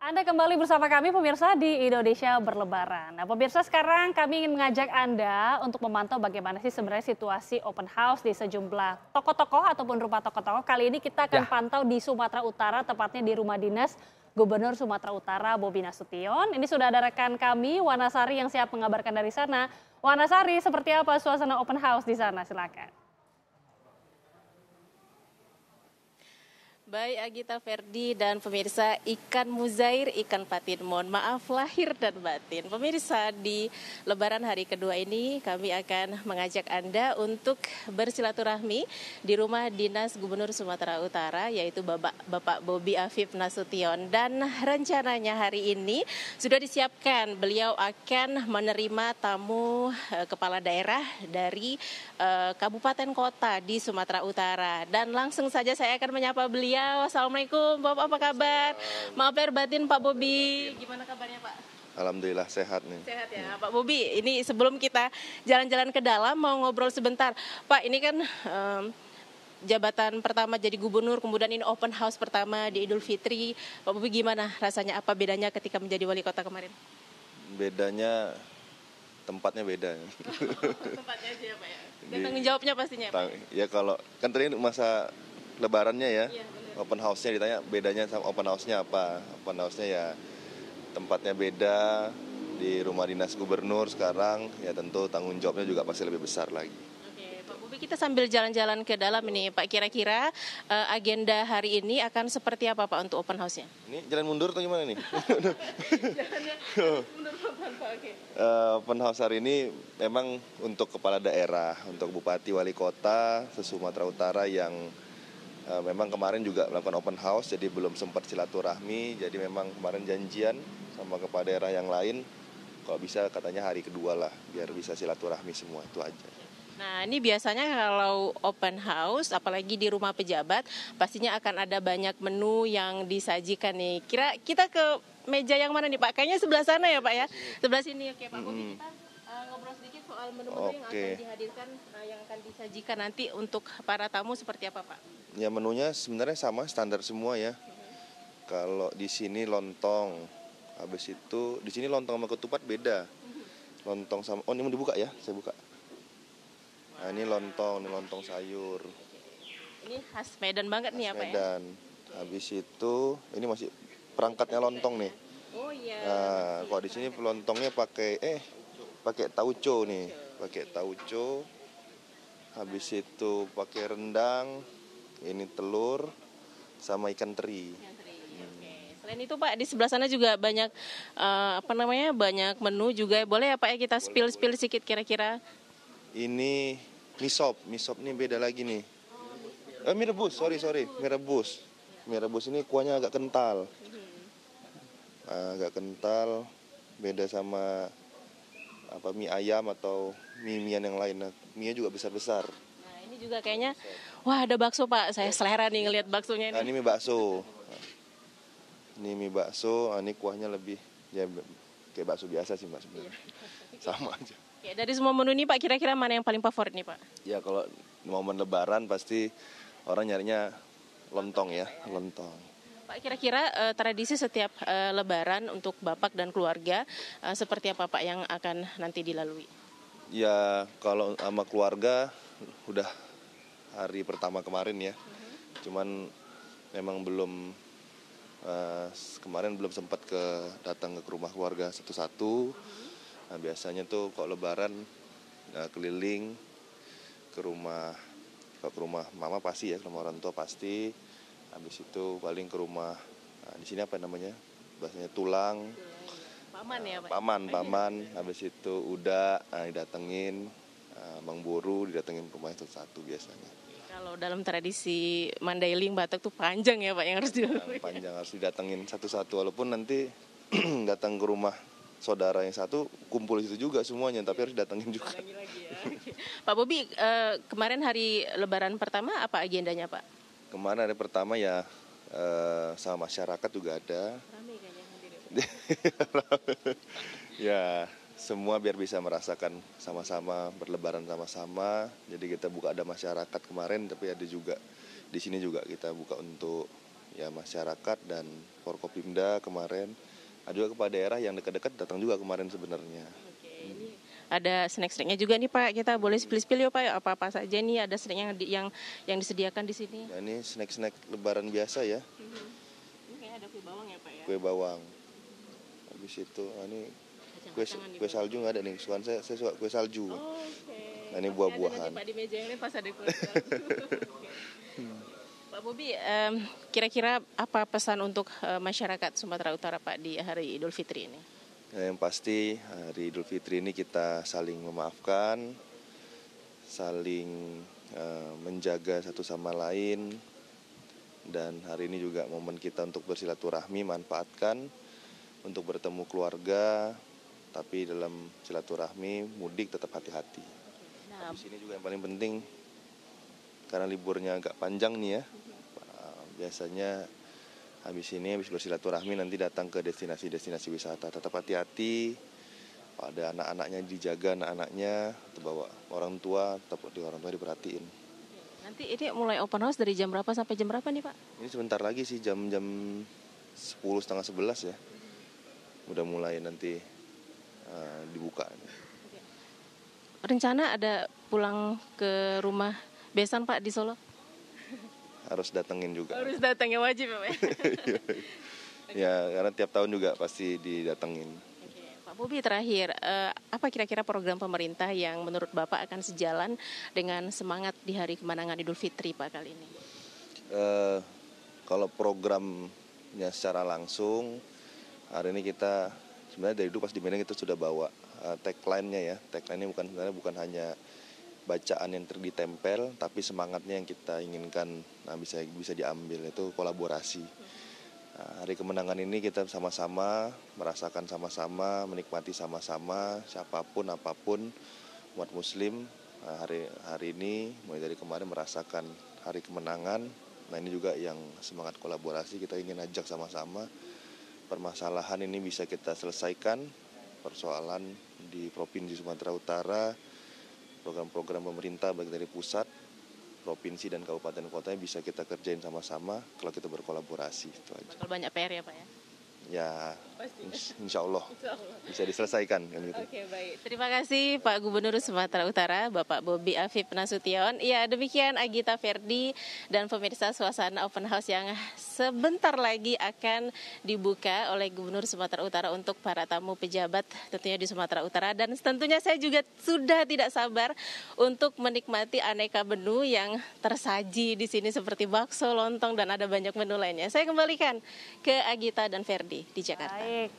Anda kembali bersama kami pemirsa di Indonesia Berlebaran. Nah pemirsa, sekarang kami ingin mengajak Anda untuk memantau bagaimana sih sebenarnya situasi open house di sejumlah toko-toko ataupun rumah toko-toko. Kali ini kita akan pantau di Sumatera Utara, tepatnya di rumah dinas Gubernur Sumatera Utara Bobi Nasution. Ini sudah ada rekan kami Wanasari yang siap mengabarkan dari sana. Wanasari, seperti apa suasana open house di sana? Silakan. Baik Agita Ferdi dan pemirsa, ikan muzair, ikan patin, mohon maaf lahir dan batin. Pemirsa, di Lebaran hari kedua ini kami akan mengajak Anda untuk bersilaturahmi di rumah dinas Gubernur Sumatera Utara, yaitu Bapak Bobi Afif Nasution. Dan rencananya hari ini sudah disiapkan, beliau akan menerima tamu kepala daerah dari kabupaten kota di Sumatera Utara. Dan langsung saja saya akan menyapa beliau. Assalamualaikum Bapak, apa kabar? Maaf lahir batin Pak Bobi, gimana kabarnya Pak? Alhamdulillah sehat nih. Sehat ya Pak Bobi. Ini sebelum kita jalan-jalan ke dalam mau ngobrol sebentar. Pak, ini kan jabatan pertama jadi gubernur, kemudian ini open house pertama di Idul Fitri. Pak Bobi gimana rasanya, apa bedanya ketika menjadi wali kota kemarin? Bedanya tempatnya beda. Tempatnya aja ya Pak ya. Dan tanggung jawabnya pastinya Pak. Ya kalau kan tadi masa lebarannya ya. Iya, open house-nya ditanya bedanya sama open house-nya apa? Open house-nya ya tempatnya beda, di rumah dinas gubernur sekarang ya tentu tanggung jawabnya juga pasti lebih besar lagi. Oke, Pak Bobi, kita sambil jalan-jalan ke dalam ini Pak, kira-kira agenda hari ini akan seperti apa Pak untuk open house-nya? Ini jalan mundur atau gimana nih? Jalannya mundur pelan Pak, oke. Open house hari ini memang untuk kepala daerah, untuk bupati wali kota se-Sumatera Utara yang memang kemarin juga melakukan open house, jadi belum sempat silaturahmi. Jadi memang kemarin janjian sama kepala daerah yang lain, kalau bisa katanya hari kedua lah, biar bisa silaturahmi semua, itu aja. Nah, ini biasanya kalau open house, apalagi di rumah pejabat, pastinya akan ada banyak menu yang disajikan nih. Kira kita ke meja yang mana nih Pak? Kayaknya sebelah sana ya Pak ya? Sebelah sini, oke Pak Bobi, kita ngobrol sedikit soal menu-menu yang akan dihadirkan, yang akan disajikan nanti untuk para tamu seperti apa Pak? Ya menunya sebenarnya sama, standar semua ya. Kalau di sini lontong, habis itu di sini lontong sama ketupat beda. Lontong sama, oh ini mau dibuka ya, saya buka. Nah ini lontong sayur. Ini khas Medan banget nih ya Pak ya? Medan. Habis itu ini masih perangkatnya lontong nih. Oh iya. Nah kalau di sini lontongnya pakai tauco nih, pakai tauco. Habis itu pakai rendang. Ini telur sama ikan teri. Selain itu Pak, di sebelah sana juga banyak banyak menu juga. Boleh ya Pak ya kita spill sedikit kira-kira? Ini mie sop nih beda lagi nih. Mie rebus, sorry, mie rebus. Mie rebus ini kuahnya agak kental. Agak kental, beda sama mie ayam atau mie-mian yang lain. Nah, mie juga besar-besar. Nah, ini juga kayaknya, wah ada bakso Pak, saya selera nih ngelihat baksonya ini. Nah, ini mie bakso. Ini mie bakso, ini kuahnya lebih ya kayak bakso biasa sih Mbak sebenarnya. Sama aja. Oke, dari semua menu ini Pak, kira-kira mana yang paling favorit nih Pak? Ya kalau momen lebaran pasti orang nyarinya lontong ya, lontong. Pak, kira-kira tradisi setiap lebaran untuk Bapak dan keluarga seperti apa Pak yang akan nanti dilalui? Ya kalau sama keluarga udah hari pertama kemarin ya. Cuman memang kemarin belum sempat datang ke rumah keluarga satu-satu. Nah biasanya tuh kalau lebaran keliling ke rumah mama pasti ya, ke rumah orang tua pasti. Habis itu paling ke rumah, di sini apa namanya? Bahasanya tulang. Paman ya Pak? Paman. Habis itu udah didatengin, Mang Boru didatengin rumahnya satu-satu biasanya. Kalau dalam tradisi Mandailing Batak tuh panjang ya Pak yang harus dilalui. Panjang, harus didatengin satu-satu, walaupun nanti datang ke rumah saudara yang satu kumpul di situ juga semuanya, tapi harus datengin juga. Lagi ya. Pak Bobi, kemarin hari Lebaran pertama apa agendanya Pak? Kemarin hari pertama ya sama masyarakat juga ada. Ramai kayaknya hadir ya. Ya semua biar bisa merasakan sama-sama, berlebaran sama-sama. Jadi kita buka ada masyarakat kemarin, tapi ada juga di sini juga kita buka untuk ya masyarakat dan Forkopimda kemarin. Ada juga kepala daerah yang dekat-dekat datang juga kemarin sebenarnya. Oke, ini ada snack-snacknya juga nih Pak. Kita boleh spill-spill ya Pak. Apa-apa saja nih ada snack yang disediakan di sini. Nah, ini snack-snack lebaran biasa ya. Ini kayak ada kue bawang ya Pak ya. Kue bawang. Habis itu ini kue salju nggak ada nih. Saya suka kue salju. Oh, oke. Nah, ini Pasti buah-buahan. ada nanti Pak di meja ini pas ada kue salju. Pak Bobi, kira-kira apa pesan untuk masyarakat Sumatera Utara Pak di hari Idul Fitri ini? Nah, yang pasti hari Idul Fitri ini kita saling memaafkan, saling menjaga satu sama lain, dan hari ini juga momen kita untuk bersilaturahmi, manfaatkan untuk bertemu keluarga, tapi dalam silaturahmi mudik tetap hati-hati. Nah, Di sini juga yang paling penting, karena liburnya agak panjang nih ya, biasanya habis bersilaturahmi nanti datang ke destinasi-destinasi wisata. Tetap hati-hati, pada anak-anaknya dijaga, anak-anaknya atau bawa orang tua, tetap orang tua diperhatiin. nanti ini mulai open house dari jam berapa sampai jam berapa nih Pak? Ini sebentar lagi sih, jam-jam 10, setengah 11 ya, udah mulai nanti dibuka. Rencana ada pulang ke rumah besan Pak di Solo? Harus datengin juga. Harus datang ya, wajib ya Pak? Ya, karena tiap tahun juga pasti didatengin. Oke, Pak Bobi terakhir, apa kira-kira program pemerintah yang menurut Bapak akan sejalan dengan semangat di hari kemenangan Idul Fitri Pak kali ini? Kalau programnya secara langsung, hari ini kita sebenarnya dari dulu pas di Medan kita sudah bawa tagline-nya ya. Tagline-nya sebenarnya bukan hanya bacaan yang ditempel, tapi semangatnya yang kita inginkan bisa diambil, itu kolaborasi. Hari kemenangan ini kita sama-sama merasakan, sama-sama menikmati, sama-sama siapapun apapun umat Muslim hari ini mulai dari kemarin merasakan hari kemenangan. Nah, ini juga yang semangat kolaborasi, kita ingin ajak sama-sama permasalahan ini bisa kita selesaikan, persoalan di Provinsi Sumatera Utara, program-program pemerintah baik dari pusat, provinsi dan kabupaten kotanya bisa kita kerjain sama-sama kalau kita berkolaborasi, itu aja. Bakal banyak PR ya Pak ya? Ya, Pasti. insya Allah bisa diselesaikan kan gitu. Oke, baik. Terima kasih Pak Gubernur Sumatera Utara, Bapak Bobi Afif Nasution. Ya, demikian Agita Ferdi dan pemirsa suasana open house yang sebentar lagi akan dibuka oleh Gubernur Sumatera Utara untuk para tamu pejabat tentunya di Sumatera Utara. Dan tentunya saya juga sudah tidak sabar untuk menikmati aneka menu yang tersaji di sini seperti bakso, lontong, dan ada banyak menu lainnya. Saya kembalikan ke Agita dan Ferdi di Jakarta. Baik.